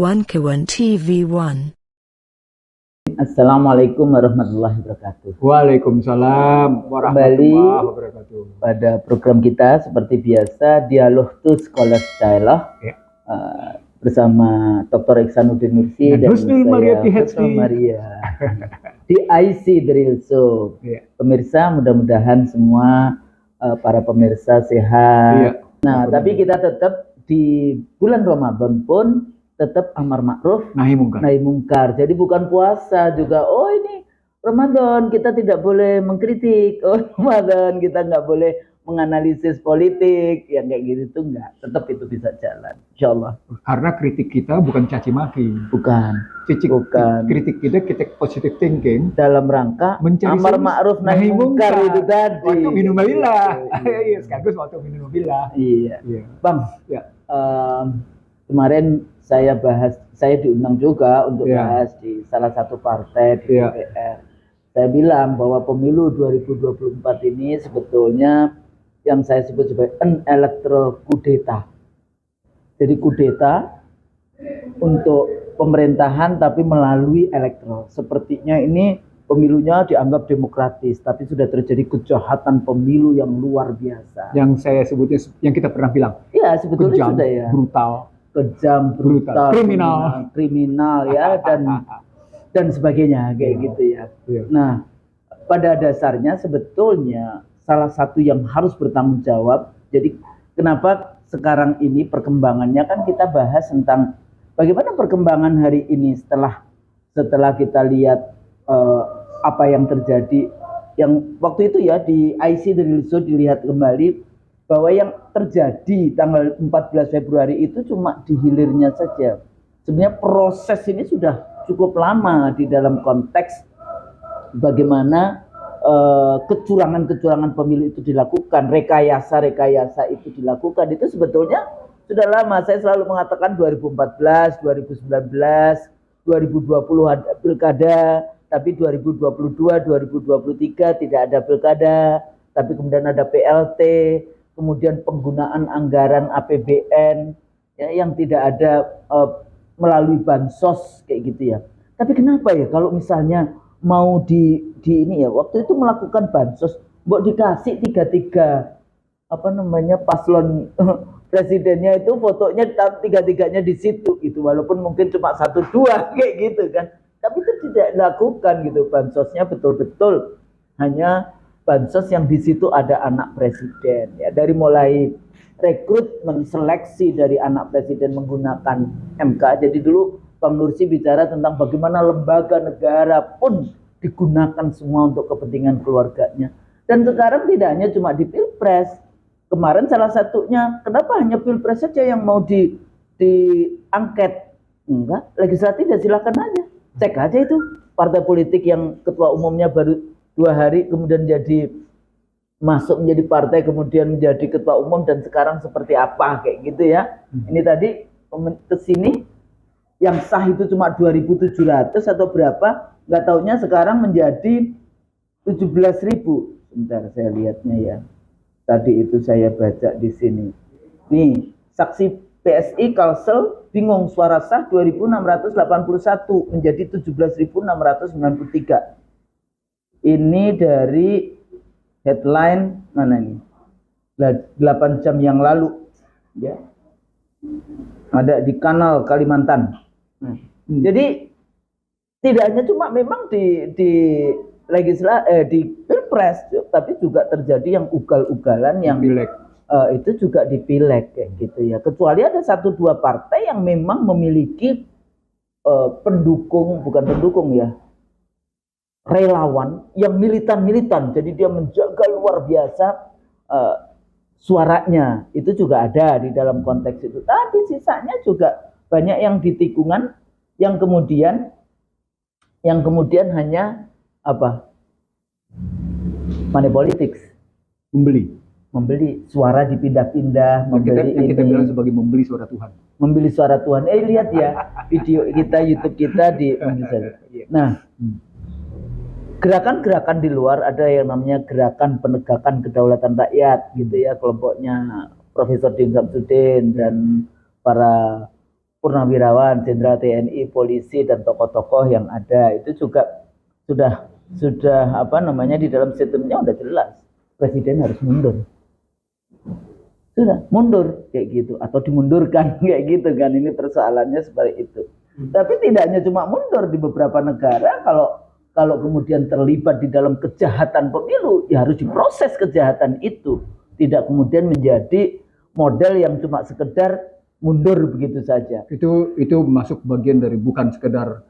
One TV1. Assalamualaikum warahmatullahi wabarakatuh. Waalaikumsalam warahmatullahi wabarakatuh. Pada program kita seperti biasa Dialog to Scholars Dialogue Ya. Bersama Dr. Iksanuddin Nursi dan Husnul Maria PhD. Maria di IC Drill Show. Ya. Pemirsa, mudah-mudahan semua para pemirsa sehat. Ya. Nah, tapi kita tetap di bulan Ramadan pun tetap amar ma'ruf Nahi mungkar. Jadi bukan puasa juga. Oh, ini Ramadan kita tidak boleh mengkritik. Oh, Ramadan kita nggak boleh menganalisis politik. Yang kayak gitu tuh nggak. Tetap itu bisa jalan. Insya Allah. Karena kritik kita bukan caci maki. Bukan. Kritik kita positive thinking. Dalam rangka Mencari amar ma'ruf nahi mungkar itu tadi. Waktu minum billah. Iya, sekaligus waktu minum billah. Iya. Bang. Ya. Kemarin saya diundang juga untuk Ya. bahas di salah satu partai di Ya. DPR. Saya bilang bahwa pemilu 2024 ini sebetulnya yang saya sebut sebagai an electoral kudeta. Jadi kudeta untuk pemerintahan tapi melalui elektoral. Sepertinya ini pemilunya dianggap demokratis, tapi sudah terjadi kejahatan pemilu yang luar biasa. Yang saya sebutnya, yang kita pernah bilang. Iya, sebetulnya Kejam, sudah ya. brutal, Brutal, kriminal ya dan sebagainya kayak gitu ya. Iya. Nah, pada dasarnya sebetulnya salah satu yang harus bertanggung jawab. Jadi kenapa sekarang ini perkembangannya kan kita bahas tentang bagaimana perkembangan hari ini setelah kita lihat apa yang terjadi yang waktu itu ya di IC Drill Show dilihat kembali bahwa yang terjadi tanggal 14 Februari itu cuma di hilirnya saja. Sebenarnya proses ini sudah cukup lama di dalam konteks bagaimana kecurangan-kecurangan pemilu itu dilakukan, rekayasa itu dilakukan. Itu sebetulnya sudah lama. Saya selalu mengatakan 2014, 2019, 2020 ada pilkada, tapi 2022, 2023 tidak ada pilkada, tapi kemudian ada PLT, kemudian penggunaan anggaran APBN ya, yang tidak ada melalui bansos kayak gitu ya. Tapi kenapa ya kalau misalnya mau di ini ya, waktu itu melakukan bansos, mbok dikasih tiga paslon presidennya itu fotonya tiga-tiganya di situ itu, walaupun mungkin cuma 1-2 kayak gitu kan. Tapi itu tidak dilakukan gitu, bansosnya betul-betul hanya bansos yang di situ ada anak presiden ya, dari mulai rekrutmen seleksi dari anak presiden menggunakan MK. Jadi dulu Bang Nursi bicara tentang bagaimana lembaga negara pun digunakan semua untuk kepentingan keluarganya. Dan sekarang tidak hanya cuma di Pilpres. Kemarin salah satunya, kenapa hanya Pilpres saja yang mau diangket? Enggak, legislatif ya silakan aja. Cek aja itu partai politik yang ketua umumnya baru 2 hari kemudian masuk menjadi partai, kemudian menjadi ketua umum, dan sekarang seperti apa kayak gitu ya. Ini tadi kesini yang sah itu cuma 2.700 atau berapa, nggak taunya sekarang menjadi 17.000. Sebentar saya lihatnya ya. Tadi itu saya baca di sini. Nih, saksi PSI Kalsel bingung, suara sah 2.681 menjadi 17.693. Ini dari headline mana ini? 8 jam yang lalu ya. Ada di Kanal Kalimantan. Jadi tidak hanya cuma memang di Pilpres, tapi juga terjadi yang ugal-ugalan yang Pileg. Itu juga di Pileg kayak gitu ya. Kecuali ada 1-2 partai yang memang memiliki bukan pendukung ya, relawan yang militan. Jadi dia menjaga luar biasa suaranya. Itu juga ada di dalam konteks itu. Tapi sisanya juga banyak yang di tikungan yang kemudian hanya money politics, membeli suara, dipindah-pindah, yang kita bilang sebagai membeli suara Tuhan. Membeli suara Tuhan. Lihat ya video kita, YouTube kita di Nah, gerakan-gerakan di luar ada yang namanya gerakan penegakan kedaulatan rakyat gitu ya, kelompoknya Profesor Din Samsudin dan para purnawirawan, jenderal TNI, polisi dan tokoh-tokoh yang ada itu juga sudah apa namanya di dalam statementnya udah jelas presiden harus mundur. Sudah mundur kayak gitu atau dimundurkan kayak gitu kan, ini persoalannya seperti itu. Tapi tidak hanya cuma mundur, di beberapa negara kalau kemudian terlibat di dalam kejahatan pemilu ya harus diproses kejahatan itu, tidak kemudian menjadi model yang cuma sekedar mundur begitu saja. Itu masuk bagian dari bukan sekedar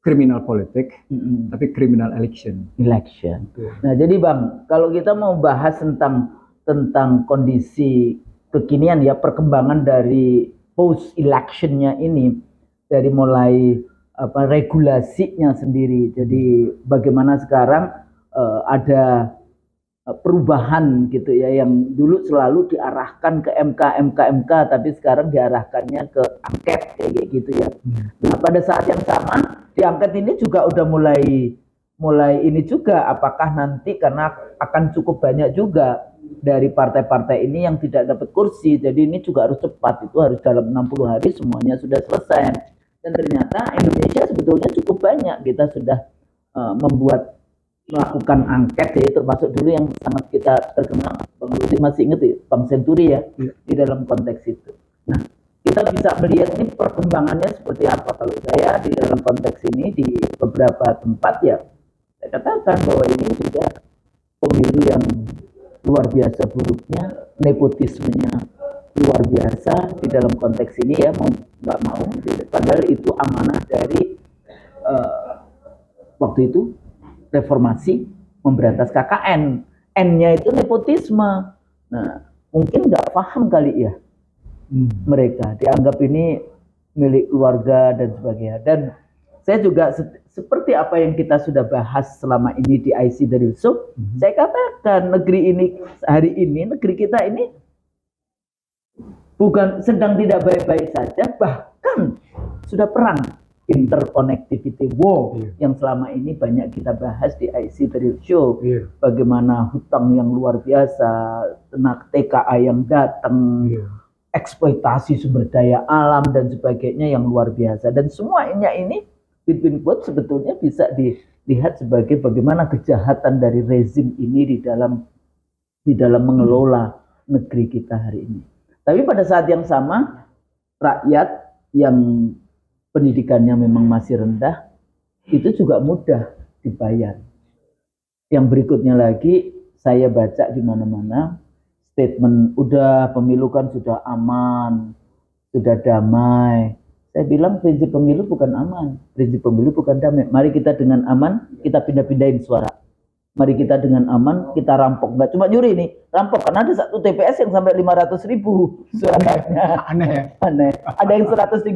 kriminal politik, tapi kriminal election. Nah, jadi Bang, kalau kita mau bahas tentang kondisi kekinian ya, perkembangan dari post electionnya ini, dari mulai regulasinya sendiri. Jadi bagaimana sekarang ada perubahan gitu ya, yang dulu selalu diarahkan ke MK, tapi sekarang diarahkannya ke angket kayak gitu ya. Nah, pada saat yang sama di angket ini juga udah mulai ini juga, apakah nanti karena akan cukup banyak juga dari partai-partai ini yang tidak dapat kursi, jadi ini juga harus cepat, itu harus dalam 60 hari semuanya sudah selesai. Dan ternyata Indonesia sebetulnya cukup banyak, kita sudah melakukan angket ya, termasuk dulu yang sangat kita terkenal, Bang Luti masih ingat ya, Bang Senturi ya, di dalam konteks itu. Nah, kita bisa melihat ini perkembangannya seperti apa. Kalau saya di dalam konteks ini di beberapa tempat ya, saya katakan bahwa ini juga pemilu yang luar biasa buruknya, nepotismenya luar biasa di dalam konteks ini ya, mau nggak mau, padahal itu amanah dari waktu itu reformasi memberantas KKN, N-nya itu nepotisme. Nah, mungkin nggak paham kali ya mereka, dianggap ini milik keluarga dan sebagainya. Dan saya juga seperti apa yang kita sudah bahas selama ini di IC dari Yusuf, saya katakan negeri ini hari ini, negeri kita ini bukan sedang tidak baik-baik saja, bahkan sudah perang, interconnectivity war yang selama ini banyak kita bahas di IC dari Show. Bagaimana hutang yang luar biasa, TKA yang datang, eksploitasi sumber daya alam dan sebagainya yang luar biasa. Dan semuanya ini between quote sebetulnya bisa dilihat sebagai bagaimana kejahatan dari rezim ini di dalam mengelola negeri kita hari ini. Tapi pada saat yang sama, rakyat yang pendidikannya memang masih rendah, itu juga mudah dibayar. Yang berikutnya lagi, saya baca di mana-mana, statement, udah pemilu kan sudah aman, sudah damai. Saya bilang prinsip pemilu bukan aman, prinsip pemilu bukan damai. Mari kita dengan aman, kita pindah-pindahin suara. Mari kita dengan aman, kita rampok. Nggak cuma nyuri nih, rampok. Karena ada satu TPS yang sampai 500.000 suaranya. Aneh ya? Aneh. Ada yang 136.000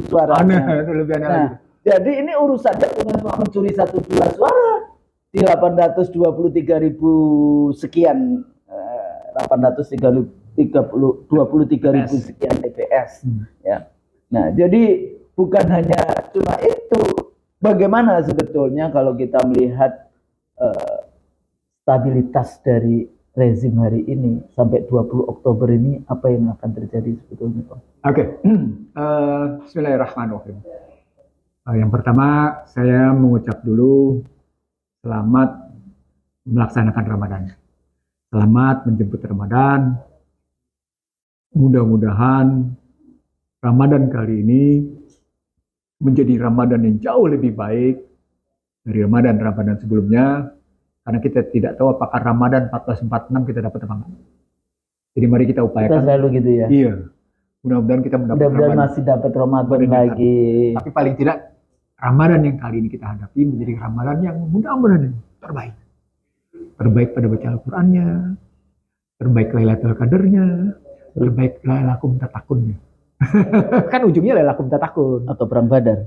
suaranya. Aneh, lebih aneh lagi. Jadi ini urusannya bukan cuma mencuri 1-2 suara. Di 823.000 sekian, 823.000 sekian TPS. Ya. Nah, jadi bukan hanya cuma itu. Bagaimana sebetulnya kalau kita melihat stabilitas dari rezim hari ini sampai 20 Oktober ini, apa yang akan terjadi sebetulnya, Pak? Oke. Bismillahirrahmanirrahim. Yang pertama saya mengucap dulu selamat melaksanakan Ramadan. Selamat menjemput Ramadan. Mudah-mudahan Ramadan kali ini menjadi Ramadan yang jauh lebih baik dari Ramadan sebelumnya, karena kita tidak tahu apakah Ramadan 1446 kita dapat apa enggak. Jadi mari kita upayakan. Kita selalu gitu ya. Iya. Mudah-mudahan kita mudah-mudahan masih dapat Ramadan lagi. Tapi paling tidak Ramadan yang kali ini kita hadapi menjadi Ramadan yang mudah-mudahan terbaik. Terbaik pada baca Al-Qur'annya, terbaik Lailatul Qadarnya, terbaik Lailakum Tatakunnya. Kan ujungnya Lailakum Tatakun atau Perang Badar.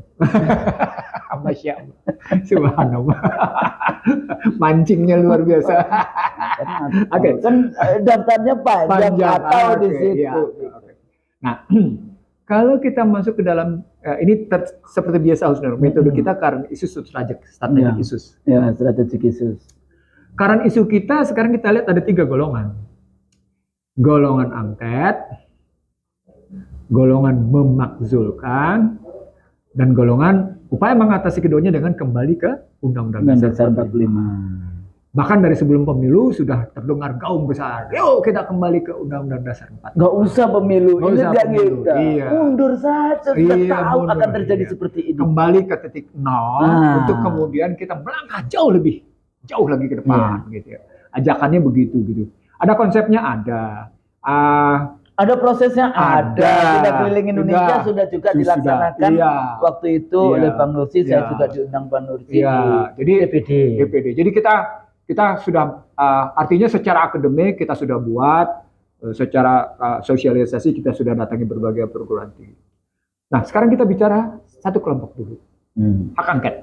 Masya Allah. Subhanallah. Mancingnya luar biasa. Oke, kan daftarnya panjang atau di situ. Ya. Nah, kalau kita masuk ke dalam ini seperti biasa metode kita current issues strategic issues. Ya, strategic issues. Current isu kita sekarang kita lihat ada 3 golongan. Golongan angket, golongan memakzulkan, dan golongan upaya mengatasi keduanya dengan kembali ke Undang-Undang Dasar 45. Bahkan dari sebelum pemilu sudah terdengar gaung besar. Yuk kita kembali ke Undang-Undang Dasar 45. Nggak usah pemilu, Nggak ini usah dia pemilu, kita. iya. Mundur saja, sudah Iya, tahu mundur, akan terjadi iya. seperti ini. Kembali ke titik nol untuk kemudian kita melangkah jauh lagi ke depan gitu ya. Ajakannya begitu gitu. Ada konsepnya ada. Ada prosesnya ada. Kita keliling Indonesia sudah juga dilaksanakan waktu itu oleh Bang Nursi, saya juga diundang Bang Nursi jadi DPD. Jadi kita sudah artinya secara akademik kita sudah buat, secara sosialisasi kita sudah datangi berbagai perguruan tinggi. Nah, sekarang kita bicara satu kelompok dulu. Hak angket.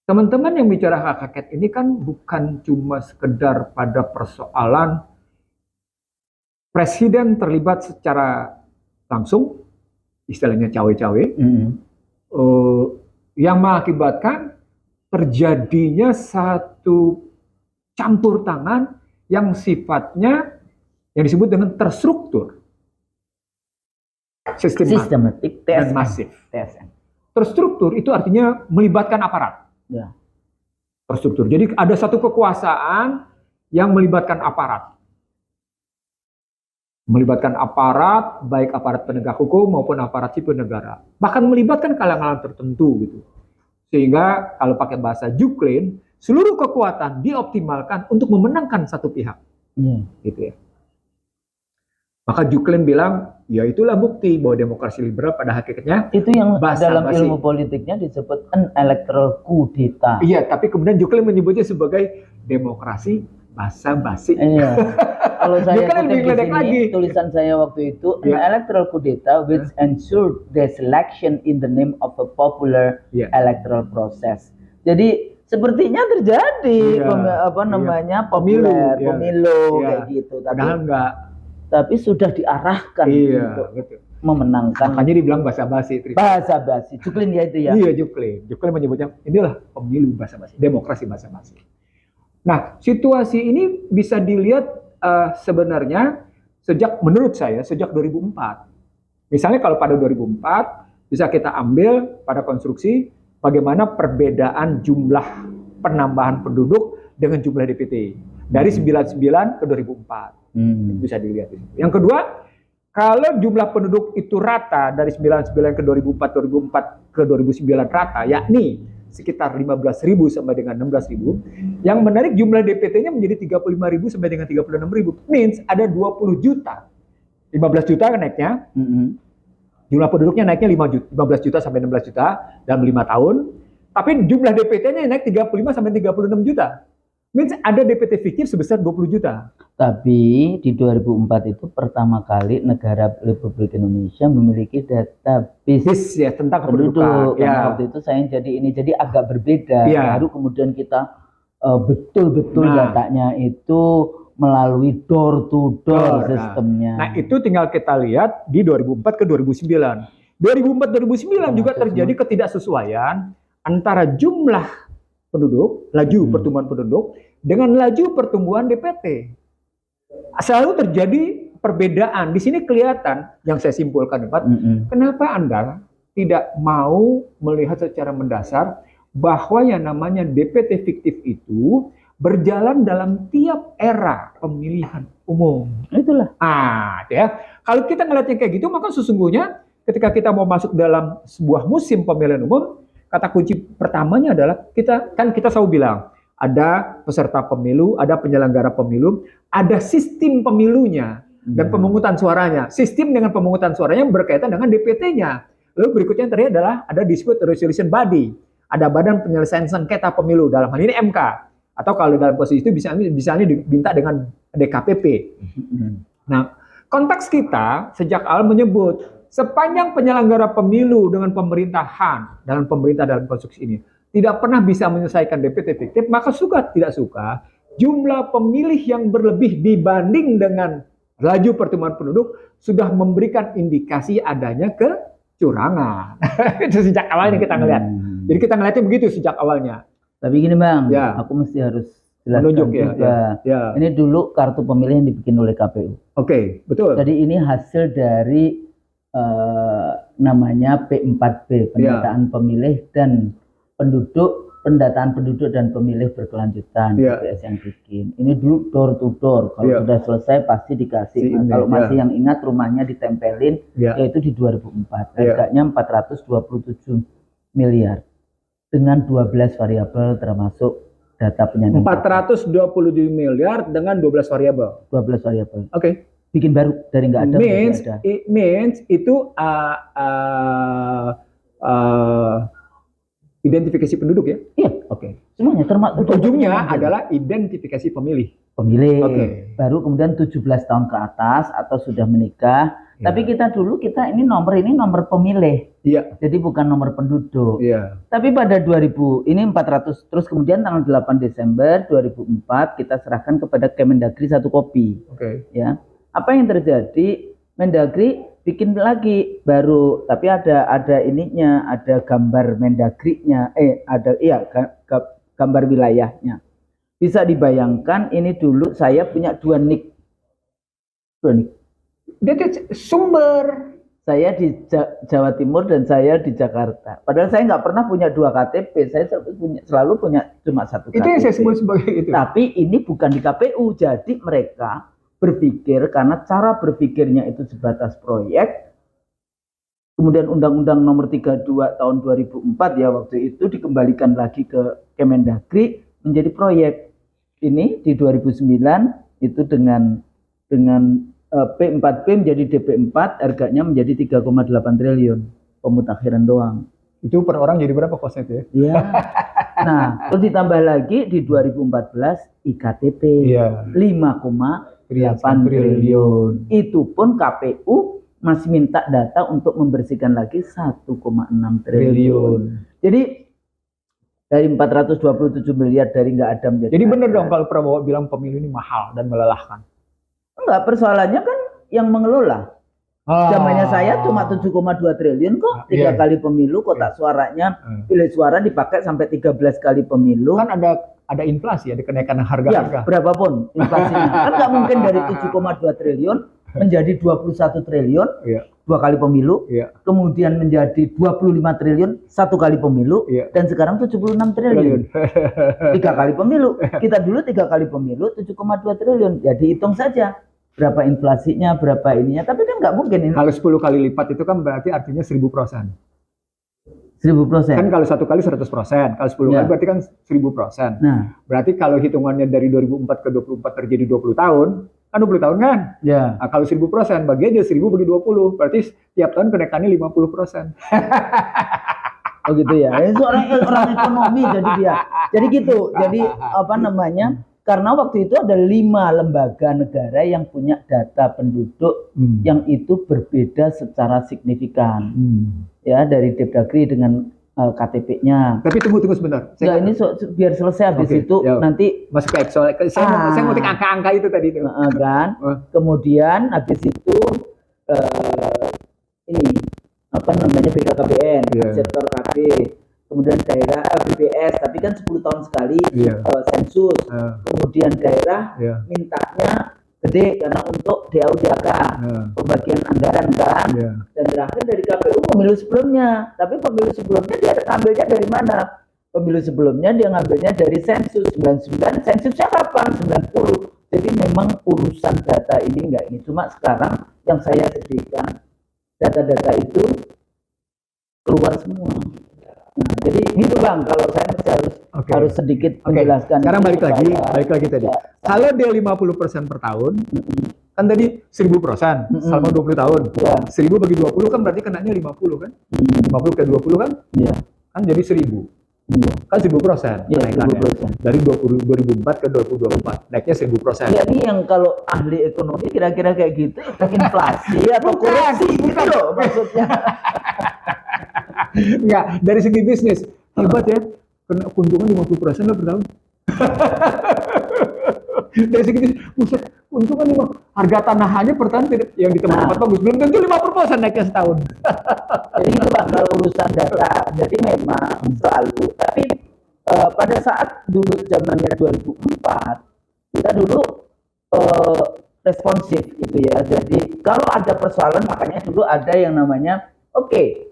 Teman-teman yang bicara hak angket ini kan bukan cuma sekedar pada persoalan presiden terlibat secara langsung, istilahnya cawe-cawe, yang mengakibatkan terjadinya satu campur tangan yang sifatnya yang disebut dengan terstruktur, sistematik dan masif. Terstruktur itu artinya melibatkan aparat. Ya. Terstruktur. Jadi ada satu kekuasaan yang melibatkan aparat. Melibatkan aparat, baik aparat penegak hukum maupun aparat sipil negara. Bahkan melibatkan kalangan tertentu gitu. Sehingga kalau pakai bahasa Juklin, seluruh kekuatan dioptimalkan untuk memenangkan satu pihak. Gitu ya. Maka Juklin bilang, ya itulah bukti bahwa demokrasi liberal pada hakikatnya itu yang dalam ilmu politiknya disebut an electoral coup d'etat. Iya, tapi kemudian Juklin menyebutnya sebagai demokrasi basa-basi. Iya. Kalau saya kutip di sini, tulisan saya waktu itu, an electoral coup d'etat which ensured the selection in the name of a popular electoral process. Jadi sepertinya terjadi pemilu kayak gitu. Padahal enggak. Tapi sudah diarahkan untuk memenangkan. Makanya dibilang basa-basi. Basa-basi. Juklin ya itu ya? Iya, Juklin. Juklin menyebutnya inilah pemilu basa-basi, demokrasi basa-basi. Nah, situasi ini bisa dilihat sebenarnya menurut saya sejak 2004. Misalnya kalau pada 2004 bisa kita ambil pada konstruksi bagaimana perbedaan jumlah penambahan penduduk dengan jumlah DPT dari 99 ke 2004. Bisa dilihat di situ. Yang kedua, kalau jumlah penduduk itu rata dari 99 ke 2004 ke 2009 rata, yakni sekitar 15.000 sampai dengan 16.000, yang menarik jumlah DPT-nya menjadi 35.000 sampai dengan 36.000. Means ada 20 juta. 15 juta naiknya. Jumlah penduduknya naiknya 15 juta sampai 16 juta dalam 5 tahun. Tapi jumlah DPT-nya naik 35 sampai 36 juta. Means ada DPT fiktif sebesar 20 juta. Tapi di 2004 itu pertama kali negara Republik Indonesia memiliki database ya, tentang penduduk. Karena waktu itu saya jadi agak berbeda. Baru kemudian kita betul-betul datanya itu melalui door to door sistemnya. Nah, itu tinggal kita lihat di 2004 ke 2009. 2004-2009 juga terjadi ketidaksesuaian antara jumlah penduduk, laju pertumbuhan penduduk dengan laju pertumbuhan DPT. Selalu terjadi perbedaan. Di sini kelihatan yang saya simpulkan, Pak, kenapa Anda tidak mau melihat secara mendasar bahwa yang namanya DPT fiktif itu berjalan dalam tiap era pemilihan umum. Itulah. Ya. Kalau kita ngelihatnya kayak gitu, maka sesungguhnya ketika kita mau masuk dalam sebuah musim pemilihan umum, kata kunci pertamanya adalah kita selalu bilang ada peserta pemilu, ada penyelenggara pemilu, ada sistem pemilunya dan pemungutan suaranya. Sistem dengan pemungutan suaranya berkaitan dengan DPT-nya. Lalu berikutnya yang terakhir adalah ada dispute resolution body, ada badan penyelesaian sengketa pemilu, dalam hal ini MK, atau kalau dalam posisi itu misalnya diminta dengan DKPP. Nah, konteks kita sejak awal menyebut sepanjang penyelenggara pemilu dengan pemerintahan dalam konstruksi ini tidak pernah bisa menyelesaikan DPT fiktif, maka suka tidak suka jumlah pemilih yang berlebih dibanding dengan laju pertumbuhan penduduk sudah memberikan indikasi adanya kecurangan. Itu sejak awalnya kita ngelihat. Jadi kita ngelihatnya begitu sejak awalnya. Tapi gini Bang, aku mesti harus jelaskan Menunjuk ya, juga. ya. Ini dulu kartu pemilih yang dibikin oleh KPU. Oke, betul. Jadi ini hasil dari namanya P4B, pendataan pemilih dan pendataan penduduk dan pemilih berkelanjutan, PPS yang bikin. Ini dulu door to door. Kalau sudah selesai pasti dikasih. Kalau masih yang ingat rumahnya ditempelin, yaitu di 2004. Harganya 427 miliar dengan 12 variabel termasuk data penyandang. 427 miliar dengan 12 variabel. 12 variabel. Oke. Bikin baru dari nggak ada. It means itu identifikasi penduduk ya? Iya. Oke. Semuanya termasuk. Ujungnya adalah identifikasi pemilih. Baru kemudian 17 tahun ke atas atau sudah menikah. Tapi kita ini nomor pemilih. Iya. Jadi bukan nomor penduduk. Iya. Tapi pada 2000 ini 400, terus kemudian tanggal 8 Desember 2004 kita serahkan kepada Kemendagri 1 kopi. Oke. Ya. Apa yang terjadi? Mendagri bikin lagi baru, tapi ada ininya, ada gambar Mendagrinya, gambar wilayahnya. Bisa dibayangkan ini dulu saya punya 2 NIK. Dia sumber. Saya di Jawa Timur dan saya di Jakarta. Padahal saya nggak pernah punya 2 KTP. Saya selalu punya cuma 1 KTP. Itu yang saya sebut sebagai itu. Tapi ini bukan di KPU. Jadi mereka berpikir karena cara berpikirnya itu sebatas proyek. Kemudian Undang-Undang Nomor 32 Tahun 2004 ya waktu itu dikembalikan lagi ke Kemendagri menjadi proyek. Ini di 2009 itu dengan P4P menjadi DP4, harganya menjadi 3,8 triliun. Pemutakhiran doang. Itu per orang jadi berapa kosnya itu ya? Iya. Nah, terus ditambah lagi di 2014 IKTP 5,8 triliun. Itu pun KPU masih minta data untuk membersihkan lagi 1,6 triliun. Jadi dari 427 miliar dari nggak ada menjadi. Jadi benar dong kalau Prabowo bilang pemilu ini mahal dan melelahkan. Enggak, persoalannya kan yang mengelola. Zamannya saya cuma 7,2 triliun kok, 3 kali pemilu, kotak suaranya pilih suara dipakai sampai 13 kali pemilu. Kan ada inflasi, ada kenaikan harga-harga. Ya, berapapun inflasinya. Kan nggak mungkin dari 7,2 triliun menjadi 21 triliun 2 kali pemilu, kemudian menjadi 25 triliun 1 kali pemilu, dan sekarang 76 triliun 3 kali pemilu. Kita dulu 3 kali pemilu 7,2 triliun. Jadi hitung saja berapa inflasinya, berapa ininya. Tapi kan nggak mungkin ini. Kalau 10 kali lipat itu kan berarti artinya 1000%. 1000%. Kan kalau 1 kali 100%, kalau 10 kali berarti kan 1000%. Nah, berarti kalau hitungannya dari 2004 ke 24 terjadi 20 tahun, kan 20 tahun kan? Ya. Nah, kalau 1000%, bagi aja 1000 bagi 20, berarti tiap tahun kenaikannya 50%. Oh gitu ya. Itu orang ekonomi jadi dia. Jadi gitu. Jadi apa namanya? Karena waktu itu ada 5 lembaga negara yang punya data penduduk yang itu berbeda secara signifikan. Ya, dari Depdagri dengan KTP-nya. Tapi tunggu sebentar. Ini biar selesai habis itu nanti masuk ke Excel. Saya ngutik angka-angka itu tadi itu. Kan. Kemudian habis itu ini apa namanya BKKBN, sektor KB. Kemudian daerah BPS, tapi kan 10 tahun sekali sensus. Kemudian daerah mintanya gede karena untuk DAU-DAK, pembagian anggaran kan. Dan terakhir dari KPU pemilu sebelumnya. Tapi pemilu sebelumnya dia ngambilnya dari mana? Pemilu sebelumnya dia ngambilnya dari sensus 99, sensusnya kapan? 90. Jadi memang urusan data ini enggak ini. Cuma sekarang yang saya sediakan data-data itu keluar semua. Nah, jadi gitu Bang, kalau saya harus sedikit menjelaskan. Sekarang balik lagi tadi. Kalau dia 50% per tahun, kan tadi 1000% selama 20 tahun. 1000 bagi 20 kan berarti kenanya 50 kan? 50 ke 20 kan? Kan jadi 1000. Kan 1000% kenaikannya. Dari 2004 ke 2024 naiknya 1000%. Ya, ini yang kalau ahli ekonomi kira-kira kayak gitu, inflasi atau korupsi gitu loh maksudnya. Enggak, dari segi bisnis hebat ya, kena keuntungan 50% lah per tahun. Dari segi bisnis, buset, keuntungan 5, harga tanah aja per tahun yang di tempat-tempat bagus belum tentu 50% naiknya setahun. Jadi itu Pak, kalau urusan data, jadi memang selalu, tapi pada saat dulu zamannya 2004 kita dulu eh, responsif gitu ya. Jadi kalau ada persoalan makanya dulu ada yang namanya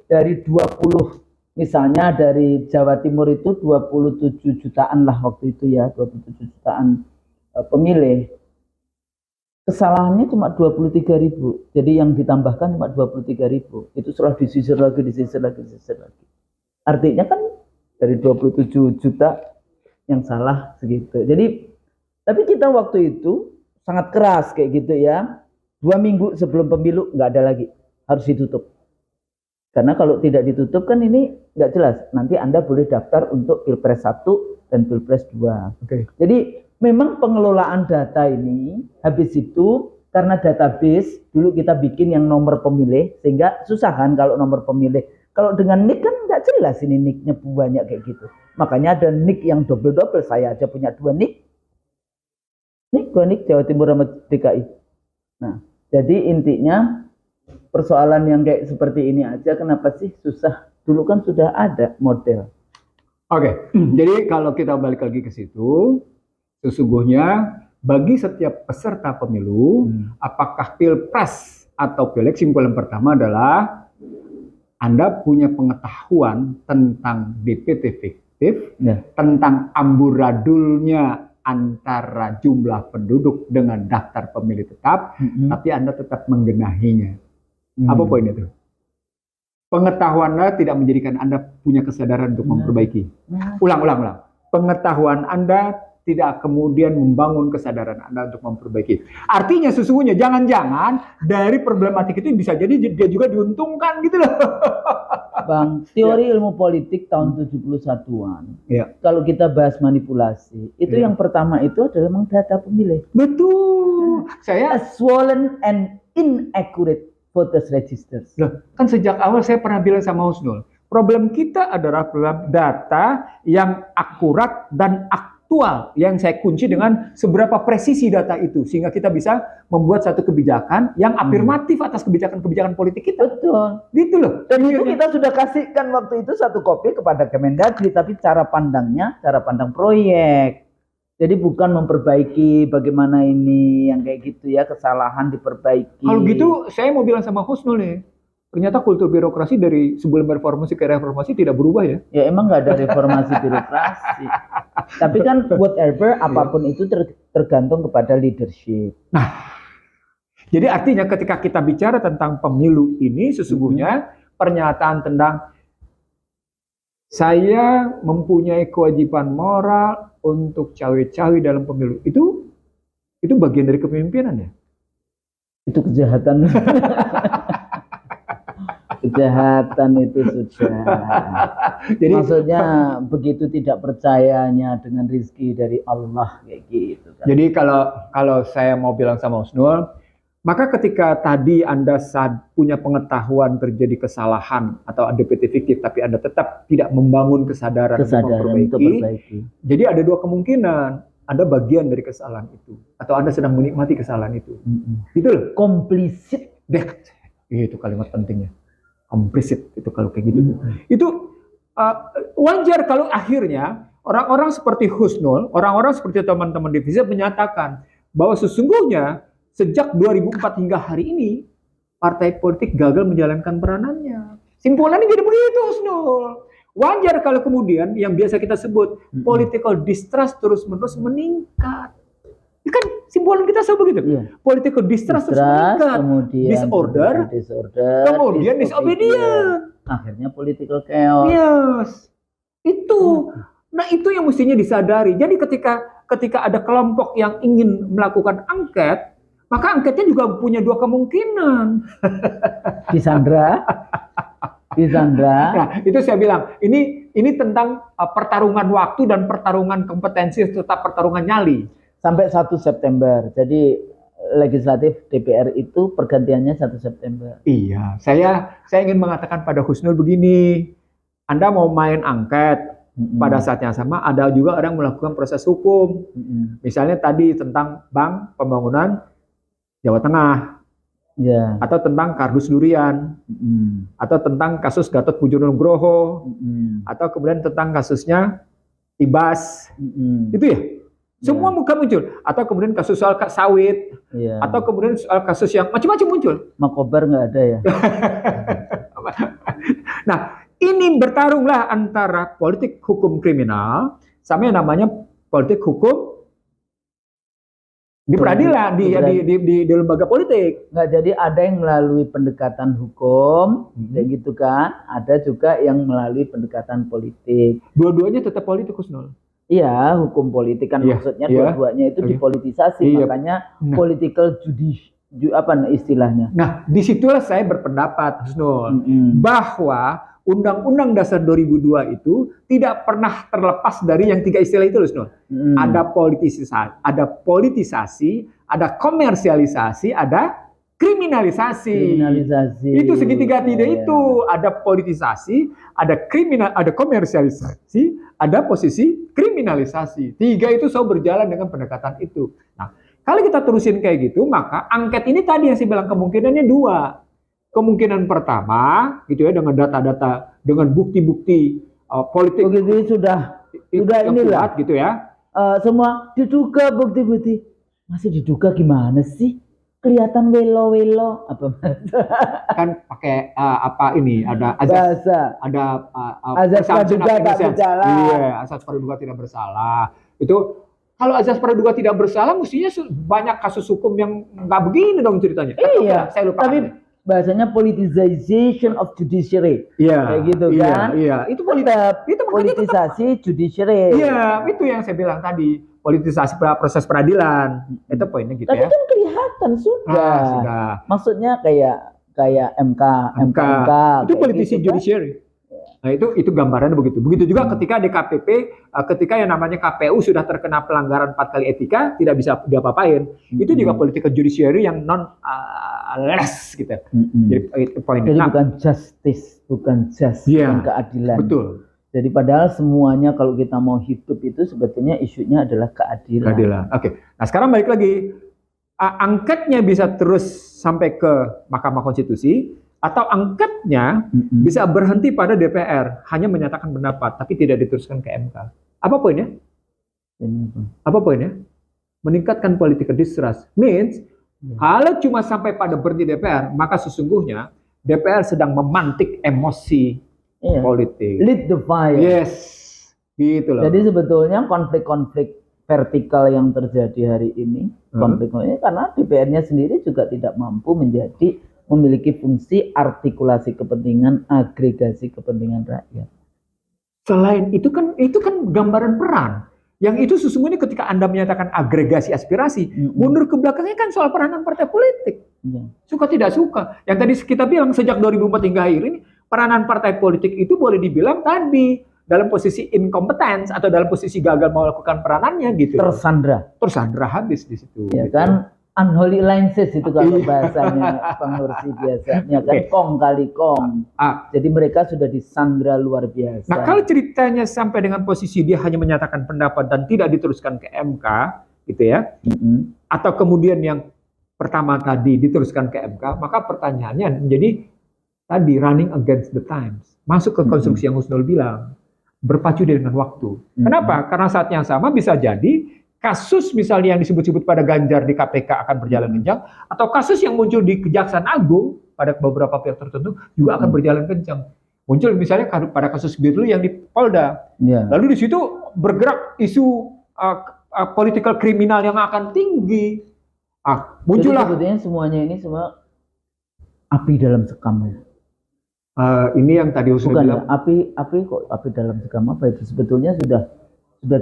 dari 20 misalnya dari Jawa Timur itu 27 jutaan lah waktu itu ya, 27 jutaan pemilih. Kesalahannya cuma 23.000. Jadi yang ditambahkan cuma 23.000. Itu setelah disisir lagi. Artinya kan dari 27 juta yang salah segitu. Jadi tapi kita waktu itu sangat keras kayak gitu ya. 2 minggu sebelum pemilu nggak ada lagi, harus ditutup. Karena kalau tidak ditutup kan ini nggak jelas. Nanti Anda boleh daftar untuk Pilpres 1 dan Pilpres 2. Jadi memang pengelolaan data ini habis itu karena database dulu kita bikin yang nomor pemilih sehingga susah kan kalau nomor pemilih. Kalau dengan nick kan nggak jelas ini nicknya banyak kayak gitu. Makanya ada nick yang double-double. Saya aja punya 2 nick. Dua nick Jawa Timur sama DKI. Nah, jadi intinya persoalan yang kayak seperti ini aja kenapa sih susah? Dulu kan sudah ada model. Jadi kalau kita balik lagi ke situ, sesungguhnya bagi setiap peserta pemilu, apakah Pilpres atau Pileg, simpulan pertama adalah Anda punya pengetahuan tentang DPT fiktif, tentang amburadulnya antara jumlah penduduk dengan daftar pemilih tetap, tapi Anda tetap menggenahinya. Apa poinnya itu? Pengetahuan Anda tidak menjadikan Anda punya kesadaran untuk memperbaiki. Ulang. Pengetahuan Anda tidak kemudian membangun kesadaran Anda untuk memperbaiki. Artinya sesungguhnya jangan-jangan dari problematik itu bisa jadi dia juga diuntungkan gitu loh. Bang, teori ilmu politik tahun 71-an. Kalau kita bahas manipulasi, itu yang pertama itu adalah memang data pemilih. Betul. A swollen and inaccurate voters registers. Loh, kan sejak awal saya pernah bilang sama Husnul, problem kita adalah problem data yang akurat dan aktual, yang saya kunci dengan seberapa presisi data itu sehingga kita bisa membuat satu kebijakan yang afirmatif atas kebijakan-kebijakan politik kita. Betul. Gitu loh. Dan itu kita sudah kasihkan waktu itu 1 kopi kepada Kemendagri, tapi cara pandangnya, cara pandang proyek. Jadi bukan memperbaiki bagaimana ini yang kayak gitu ya, kesalahan diperbaiki. Kalau gitu saya mau bilang sama Husnul nih, ternyata kultur birokrasi dari sebelum reformasi ke reformasi tidak berubah ya. Ya emang nggak ada reformasi birokrasi. Tapi kan whatever, apapun itu tergantung kepada leadership. Nah, jadi artinya ketika kita bicara tentang pemilu ini sesungguhnya pernyataan tentang saya mempunyai kewajiban moral untuk cawe-cawe dalam pemilu itu bagian dari kepemimpinan ya. Itu kejahatan. Kejahatan itu sudah. Jadi maksudnya begitu tidak percayanya dengan rezeki dari Allah kayak gitu kan. Jadi kalau saya mau bilang sama Husnul, maka ketika tadi Anda punya pengetahuan terjadi kesalahan atau DPT fiktif tapi Anda tetap tidak membangun kesadaran untuk memperbaiki. Jadi ada 2 kemungkinan. Anda bagian dari kesalahan itu atau Anda sedang menikmati kesalahan itu. Itu loh. Komplisit. Itu kalimat pentingnya. Komplisit itu kalau kayak gitu. Itu wajar kalau akhirnya orang-orang seperti Husnul, orang-orang seperti teman-teman divisi menyatakan bahwa sesungguhnya sejak 2004 hingga hari ini partai politik gagal menjalankan peranannya. Simpulannya jadi begitu, Husnul. Wajar kalau kemudian yang biasa kita sebut political distrust terus-menerus meningkat. Kan simpulan kita selalu begitu. Political distrust terus meningkat, kemudian disorder, kemudian disobedience. Akhirnya political chaos. Itu. Nah, itu yang mestinya disadari. Jadi ketika ada kelompok yang ingin melakukan angket, maka angketnya juga punya 2 kemungkinan. Disandra. Nah, itu saya bilang, ini tentang pertarungan waktu dan pertarungan kompetensi serta pertarungan nyali. Sampai 1 September. Jadi legislatif DPR itu pergantiannya 1 September. Iya, saya ingin mengatakan pada Husnul begini. Anda mau main angket, pada saat yang sama ada juga orang melakukan proses hukum. Misalnya tadi tentang Bank Pembangunan Jawa Tengah. Atau tentang kardus durian. Atau tentang kasus Gatot Pujo Nugroho. Atau kemudian tentang kasusnya IBAS, itu ya. Semua muka muncul. Atau kemudian kasus soal sawit, atau kemudian soal kasus yang macam-macam muncul. Makobar nggak ada ya. Nah, ini bertarunglah antara politik hukum kriminal sama yang namanya politik hukum di peradilan, di lembaga politik. Nggak, jadi ada yang melalui pendekatan hukum, kayak gitu kan. Ada juga yang melalui pendekatan politik. Dua-duanya tetap politik, Husnul. Iya, hukum politik kan maksudnya dua-duanya itu dipolitisasi, makanya political apa istilahnya. Nah, disitulah saya berpendapat, Husnul, bahwa Undang-Undang Dasar 2002 itu tidak pernah terlepas dari yang tiga istilah itu, Husnul. Ada politisasi, ada komersialisasi, ada kriminalisasi. Itu segitiga tidak itu. Ada politisasi, ada komersialisasi, ada posisi kriminalisasi. Tiga itu selalu berjalan dengan pendekatan itu. Nah, kalau kita terusin kayak gitu, maka angket ini tadi yang saya bilang kemungkinannya dua. Kemungkinan pertama, gitu ya, dengan data-data, dengan bukti-bukti politik. Begitu sudah inilah, gitu ya. Semua diduga bukti-bukti. Masih diduga gimana sih? Kelihatan welo-welo apa kan pakai apa ini ada azas praduga tak bersalah. Iya, azas praduga tidak bersalah. Itu kalau azas praduga tidak bersalah mestinya banyak kasus hukum yang nggak begini dong ceritanya. Iya, saya lupa. Tapi bahasanya politicization of judiciary. Iya. Kayak gitu kan? Iya, itu politisasi judiciary. Iya, itu yang saya bilang tadi. Politisasi proses peradilan. Itu poinnya gitu. Tapi kan kelihatan sudah. Maksudnya kayak MK. Itu politisi gitu, judiciary. Nah, itu gambarannya begitu. Begitu juga ketika di KPP, ketika yang namanya KPU sudah terkena pelanggaran 4 kali etika, tidak bisa diapa-apain. Itu juga political judiciary yang non-less gitu. Jadi poinnya. Jadi bukan justice, bukan bukan keadilan. Betul. Jadi padahal semuanya kalau kita mau hidup itu sebetulnya isunya adalah keadilan. Keadilan. Oke. Nah, sekarang balik lagi. Angketnya bisa terus sampai ke Mahkamah Konstitusi atau angketnya bisa berhenti pada DPR, hanya menyatakan pendapat tapi tidak diteruskan ke MK. Apa poinnya? Apa poinnya? Meningkatkan political distrust. Means kalau cuma sampai pada berhenti DPR, maka sesungguhnya DPR sedang memantik emosi politik. Lead the fire. Yes, gitu loh. Jadi sebetulnya konflik-konflik vertikal yang terjadi hari ini, konflik ini karena DPR-nya sendiri juga tidak mampu memiliki fungsi artikulasi kepentingan, agregasi kepentingan rakyat. Selain itu kan gambaran peran. Yang itu sesungguhnya ketika Anda menyatakan agregasi aspirasi, mundur ke belakangnya kan soal peranan partai politik. Suka tidak suka. Yang tadi kita bilang sejak 2004 hingga akhir ini, peranan partai politik itu boleh dibilang tadi dalam posisi incompetence atau dalam posisi gagal melakukan peranannya gitu. Tersandra habis di situ. Ya gitu. Kan unholy alliances itu kalau bahasanya Bang Nursi biasanya kan kong kali kong. Jadi mereka sudah disandra luar biasa. Nah, kalau ceritanya sampai dengan posisi dia hanya menyatakan pendapat dan tidak diteruskan ke MK gitu ya. Atau kemudian yang pertama tadi diteruskan ke MK, maka pertanyaannya menjadi tadi running against the times. Masuk ke konstruksi yang Husnul bilang. Berpacu dengan waktu. Kenapa? Karena saat yang sama bisa jadi kasus misalnya yang disebut-sebut pada Ganjar di KPK akan berjalan kencang, atau kasus yang muncul di Kejaksaan Agung pada beberapa pihak tertentu juga akan berjalan kencang. Muncul misalnya pada kasus Firly yang di Polda. Lalu di situ bergerak isu political kriminal yang akan tinggi. Muncullah. Jadi sebetulnya semuanya ini semua api dalam sekam. Ini yang tadi Husnul bilang. Api dalam sekam apa itu? Sebetulnya sudah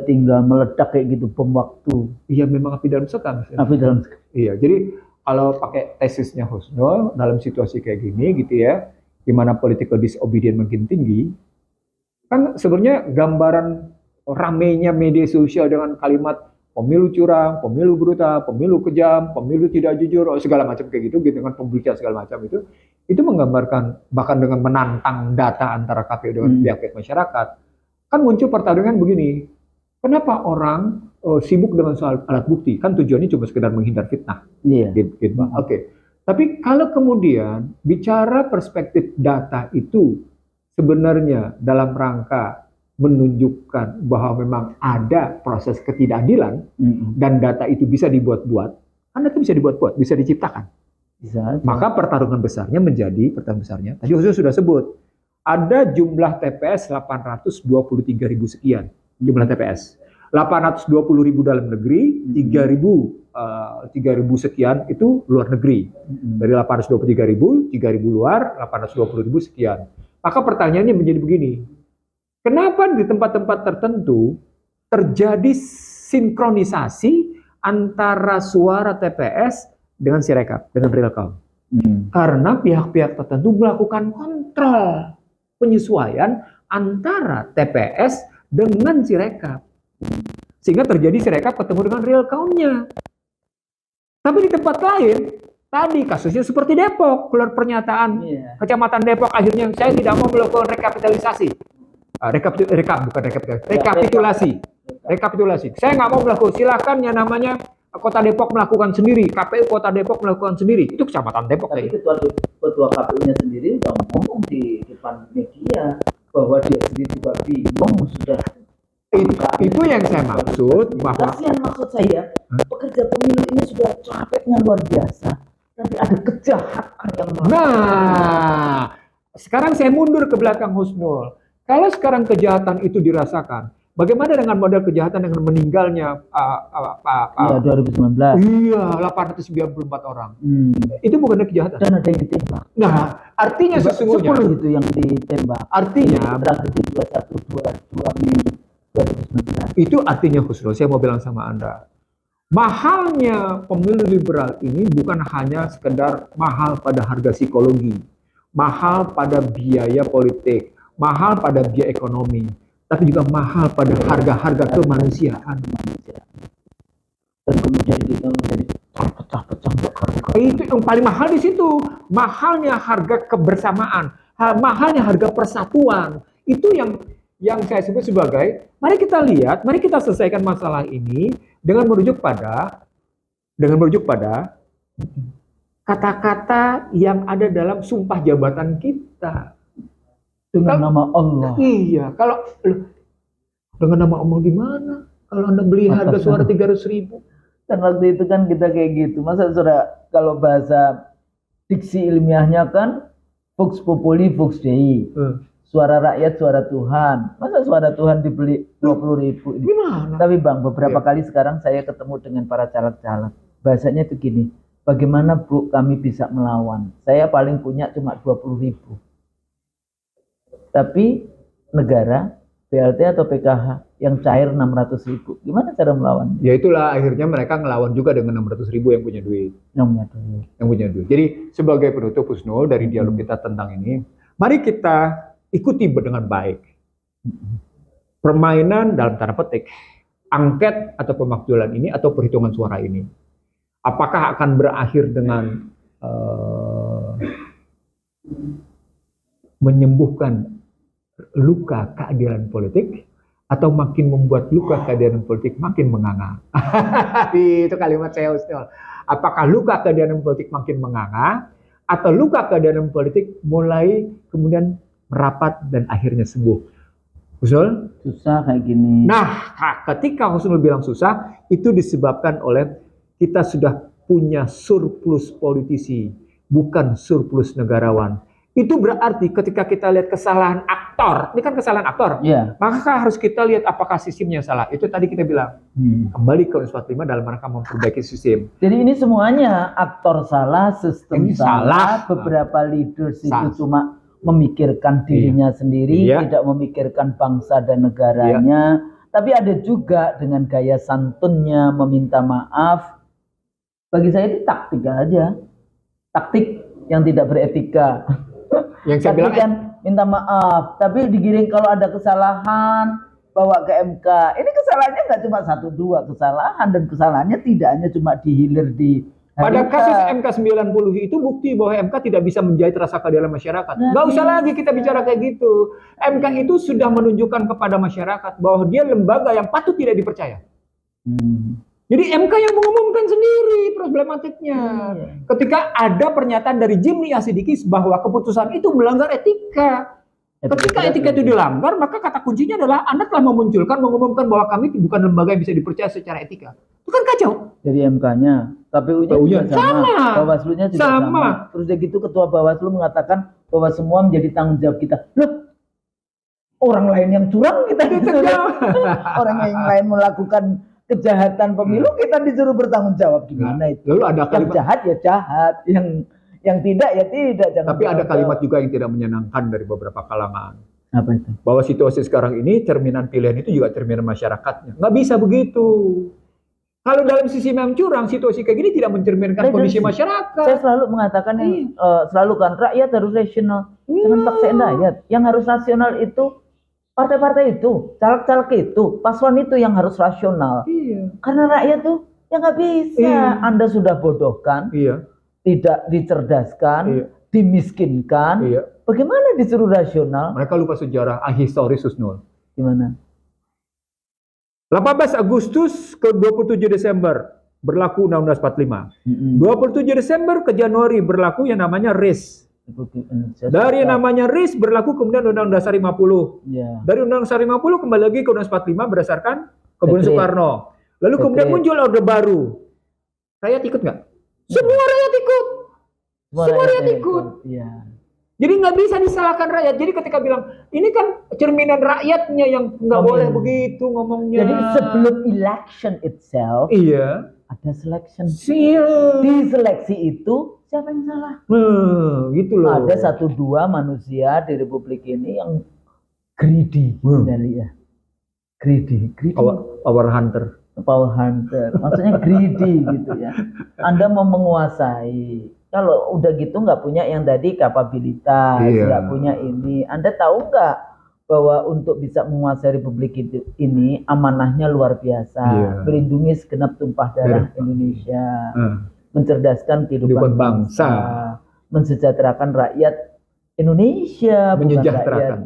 tinggal meledak kayak gitu bom waktu. Iya, memang api dalam sekam. Api dalam sekam. Iya, jadi kalau pakai tesisnya Husnul dalam situasi kayak gini gitu ya, di mana political disobedience makin tinggi, kan sebenarnya gambaran ramainya media sosial dengan kalimat pemilu curang, pemilu brutal, pemilu kejam, pemilu tidak jujur, segala macam kayak gitu dengan pemberitaan segala macam itu menggambarkan bahkan dengan menantang data antara KPU dengan pihak-pihak masyarakat. Kan muncul pertarungan begini. Kenapa orang sibuk dengan soal alat bukti? Kan tujuannya cuma sekedar menghindar fitnah. Oke. Tapi kalau kemudian bicara perspektif data itu sebenarnya dalam rangka menunjukkan bahwa memang ada proses ketidakadilan dan data itu bisa dibuat-buat, kan data bisa dibuat-buat, bisa diciptakan. Bisa aja. Maka pertarungan besarnya tadi Husnul sudah sebut, ada jumlah TPS 823.000 sekian, jumlah TPS. 820.000 dalam negeri, 3.000 sekian itu luar negeri. Dari 823.000, 3.000 luar, 820.000 sekian. Maka pertanyaannya menjadi begini, kenapa di tempat-tempat tertentu terjadi sinkronisasi antara suara TPS dengan Sirekap, dengan real count? Karena pihak-pihak tertentu melakukan kontrol penyesuaian antara TPS dengan Sirekap. Sehingga terjadi Sirekap ketemu dengan real count-nya. Tapi di tempat lain, tadi kasusnya seperti Depok, keluar pernyataan Kecamatan Depok akhirnya saya tidak mau melakukan rekapitulasi. Rekapitulasi. Saya nggak mau melakukan, silakan yang namanya Kota Depok melakukan sendiri, KPU Kota Depok melakukan sendiri. Itu Kecamatan Depok. Tapi ketua KPU-nya sendiri udah ngomong di depan media bahwa dia sendiri juga bingung sudah. Itu yang saya maksud, bahwa kasihan maksud saya, pekerja pemilu ini sudah capeknya luar biasa, tapi ada kejahatan yang Nah, sekarang saya mundur ke belakang Husnul. Kalau sekarang kejahatan itu dirasakan, bagaimana dengan model kejahatan dengan meninggalnya 2019. Iya, 894 orang. Itu bukan kejahatan. Dan ada yang ditembak. Nah, artinya sesungguhnya 10 itu yang ditembak. Artinya tragedi 2122 Mei 2019. Itu artinya Husnul, saya mau bilang sama Anda, mahalnya pemilu liberal ini bukan hanya sekedar mahal pada harga psikologi, mahal pada biaya politik, mahal pada biaya ekonomi, tapi juga mahal pada harga-harga kemanusiaan. Dan kemudian kita menjadi terpecah-pecah. Itu yang paling mahal di situ, mahalnya harga kebersamaan, mahalnya harga persatuan. Itu yang saya sebut sebagai, mari kita lihat, mari kita selesaikan masalah ini dengan merujuk pada kata-kata yang ada dalam sumpah jabatan kita. Dengan nama Allah. Iya, kalau dengan nama Allah gimana? Kalau Anda beli harga suara 300.000. Dan waktu itu kan kita kayak gitu. Masa saudara, kalau bahasa diksi ilmiahnya kan Vox Populi, Vox Dei. Suara rakyat, suara Tuhan. Masa suara Tuhan dibeli 20.000? Gimana? Tapi Bang, beberapa kali sekarang saya ketemu dengan para caleg-caleg. Bahasanya itu gini, bagaimana Bu kami bisa melawan? Saya paling punya cuma 20.000. Tapi negara, BLT atau PKH yang cair 600.000. Gimana cara melawan? Ya itulah akhirnya mereka ngelawan juga dengan 600.000 yang punya duit. Yang punya duit. Jadi sebagai penutup Husnul dari dialog kita tentang ini, mari kita ikuti dengan baik permainan dalam tanda petik angket atau pemakzulan ini atau perhitungan suara ini. Apakah akan berakhir dengan menyembuhkan luka keadilan politik atau makin membuat luka keadilan politik makin menganga? Itu kalimat saya Husnul. Apakah luka keadilan politik makin menganga atau luka keadilan politik mulai kemudian merapat dan akhirnya sembuh? Husnul? Susah kayak gini. Nah, ketika Husnul bilang susah, itu disebabkan oleh kita sudah punya surplus politisi, bukan surplus negarawan. Itu berarti ketika kita lihat kesalahan aktor, ini kan kesalahan aktor, maka harus kita lihat apakah sistemnya salah. Itu tadi kita bilang, kembali ke 45 dalam rangka memperbaiki sistem. Jadi ini semuanya aktor salah, sistem salah, beberapa leaders itu cuma memikirkan dirinya sendiri, tidak memikirkan bangsa dan negaranya. Tapi ada juga dengan gaya santunnya meminta maaf. Bagi saya itu taktik aja, taktik yang tidak beretika. Yang saya bilang kan minta maaf, tapi digiring kalau ada kesalahan bawa ke MK. Ini kesalahannya nggak cuma 1-2 kesalahan, dan kesalahannya tidak hanya cuma dihilir di pada kasus MK 90 itu bukti bahwa MK tidak bisa menjahit rasa keadilan masyarakat. Nggak usah lagi kita bicara kayak gitu. MK itu sudah menunjukkan kepada masyarakat bahwa dia lembaga yang patut tidak dipercaya. Jadi MK yang mengumumkan sendiri problematiknya. Ketika ada pernyataan dari Jimli Asidikis bahwa keputusan itu melanggar etika. Ketika etika itu dilanggar, maka kata kuncinya adalah Anda telah mengumumkan bahwa kami bukan lembaga yang bisa dipercaya secara etika. Itu kan kacau. Jadi MK-nya, KPU-nya juga sama, Bawaslu-nya juga sama. Terus udah gitu Ketua Bawaslu mengatakan bahwa semua menjadi tanggung jawab kita. Loh, orang lain yang curang kita disuruh, orang yang lain melakukan kejahatan pemilu kita disuruh bertanggung jawab. Gimana itu? Lalu ada yang jahat ya jahat, yang tidak ya tidak. Tapi ada kalimat juga yang tidak menyenangkan dari beberapa kalangan. Apa itu? Bahwa situasi sekarang ini cerminan pilihan itu juga cerminan masyarakatnya. Nggak bisa begitu. Kalau dalam sisi memang curang, situasi kayak gini tidak mencerminkan kondisi masyarakat. Saya selalu mengatakan selalu kan rakyat harus rasional. Jangan paksain rakyat. Yang harus rasional itu partai-partai itu, caleg-caleg itu, paslon itu yang harus rasional. Karena rakyat tuh ya nggak bisa. Anda sudah bodohkan, tidak dicerdaskan, dimiskinkan. Bagaimana disuruh rasional? Mereka lupa sejarah ahistoris Husnul. Gimana? 18 Agustus ke 27 Desember berlaku Undang-Undang 45. 27 Desember ke Januari berlaku yang namanya RIS. Dari yang namanya RIS berlaku kemudian Undang-Undang Dasar 50. Dari Undang-Undang Dasar 50 kembali lagi ke Undang-Undang 45 berdasarkan Kebutuhan Soekarno. Lalu kemudian muncul Orde Baru. Rakyat ikut nggak? Semua rakyat ikut. Semua rakyat ikut. Jadi nggak bisa disalahkan rakyat. Jadi ketika bilang ini kan cerminan rakyatnya yang nggak boleh begitu ngomongnya. Jadi sebelum election itself, ada selection. Di seleksi itu siapa yang salah? Gitu loh. Ada 1-2 manusia di Republik ini yang greedy, ya. Greedy. Power hunter. Maksudnya greedy gitu ya. Anda mau menguasai. Kalau udah gitu nggak punya yang tadi kapabilitas, nggak punya ini. Anda tahu nggak bahwa untuk bisa menguasai Republik ini amanahnya luar biasa. Melindungi segenap tumpah darah Indonesia, mencerdaskan kehidupan bangsa, mensejahterakan rakyat Indonesia, menyejahterakan.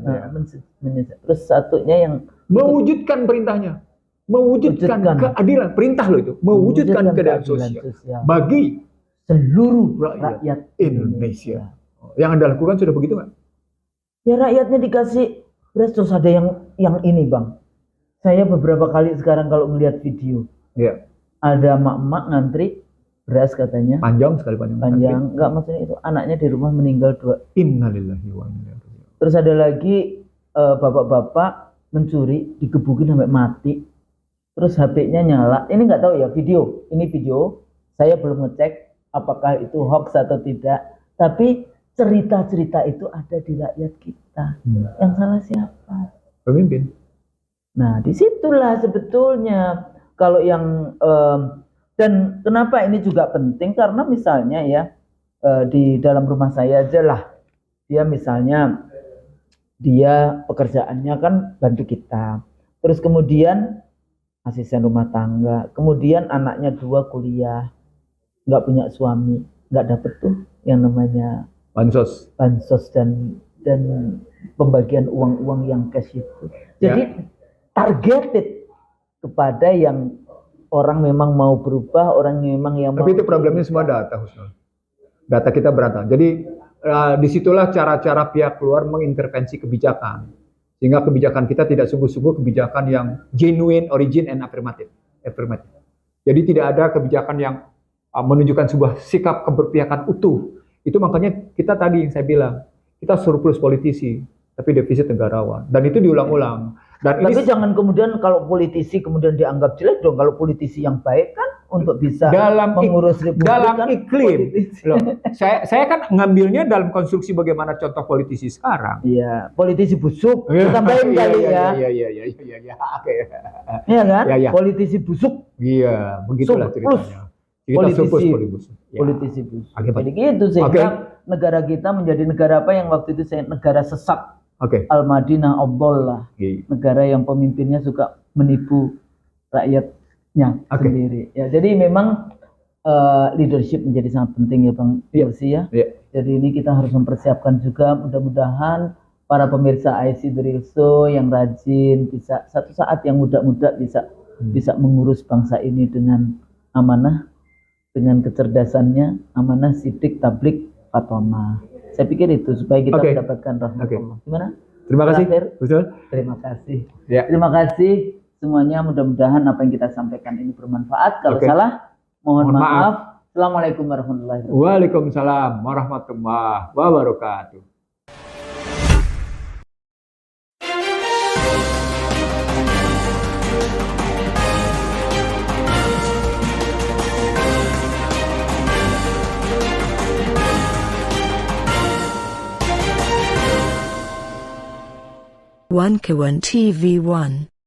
Terus satunya yang mewujudkan perintahnya, mewujudkan keadilan. Perintah loh itu, mewujudkan keadilan sosial bagi seluruh rakyat Indonesia. Yang Anda lakukan sudah begitu nggak? Ya rakyatnya dikasih beras. Terus ada yang ini Bang. Saya beberapa kali sekarang kalau melihat video, ada emak-emak ngantri beras katanya. Panjang sekali panjang. Enggak, maksudnya itu anaknya di rumah meninggal 2. Innalillahi wa inna ilaihi raji'un. Terus ada lagi bapak-bapak mencuri, digebukin sampai mati. Terus HP-nya nyala. Ini nggak tahu ya video. Ini video. Saya belum ngecek apakah itu hoax atau tidak, tapi cerita-cerita itu ada di rakyat kita. Yang salah siapa? Pemimpin. Nah, disitulah sebetulnya kalau yang dan kenapa ini juga penting karena misalnya ya di dalam rumah saya aja lah, dia misalnya dia pekerjaannya kan bantu kita, terus kemudian asisten rumah tangga, kemudian anaknya 2 kuliah, nggak punya suami, nggak dapet tuh yang namanya bansos dan pembagian uang yang cash itu. Jadi targeted kepada yang orang memang mau berubah, orang memang yang tapi itu problemnya semua data, Husnul. Data kita berantakan. Jadi disitulah cara-cara pihak luar mengintervensi kebijakan, sehingga kebijakan kita tidak sungguh-sungguh kebijakan yang genuine, origin, and affirmative. Jadi tidak ada kebijakan yang menunjukkan sebuah sikap keberpihakan utuh. Itu makanya kita tadi yang saya bilang, kita surplus politisi, tapi defisit negarawan. Dan itu diulang-ulang. Tapi jangan kemudian kalau politisi kemudian dianggap jelek dong. Kalau politisi yang baik kan untuk bisa mengurus Republik dalam kan iklim. Loh, saya kan ngambilnya dalam konstruksi bagaimana contoh politisi sekarang. Iya, politisi busuk. Tambahin kali ya. Iya. Oke. Iya kan? Politisi busuk. Iya, begitulah ceritanya. Politisi busuk. Jadi gitu sehingga negara kita menjadi negara apa yang waktu itu negara sesat. Al-Madinah Abdullah. Negara yang pemimpinnya suka menipu rakyatnya sendiri. Ya, jadi memang leadership menjadi sangat penting ya Bang Yulsi ya. Jadi ini kita harus mempersiapkan juga, mudah-mudahan para pemirsa IC The Real Show yang rajin bisa satu saat yang muda-muda bisa mengurus bangsa ini dengan amanah, dengan kecerdasannya, amanah, sidik, tablik, fatomah. Saya pikir itu supaya kita mendapatkan rahmat Allah. Gimana? Terima kasih, Terakhir, Betul. terima kasih. Ya. Terima kasih semuanya. Mudah-mudahan apa yang kita sampaikan ini bermanfaat. Kalau Oke. salah, mohon Mohon maaf. Assalamualaikum warahmatullahi wabarakatuh. Waalaikumsalam warahmatullahi wabarakatuh. One Kawan TV 1.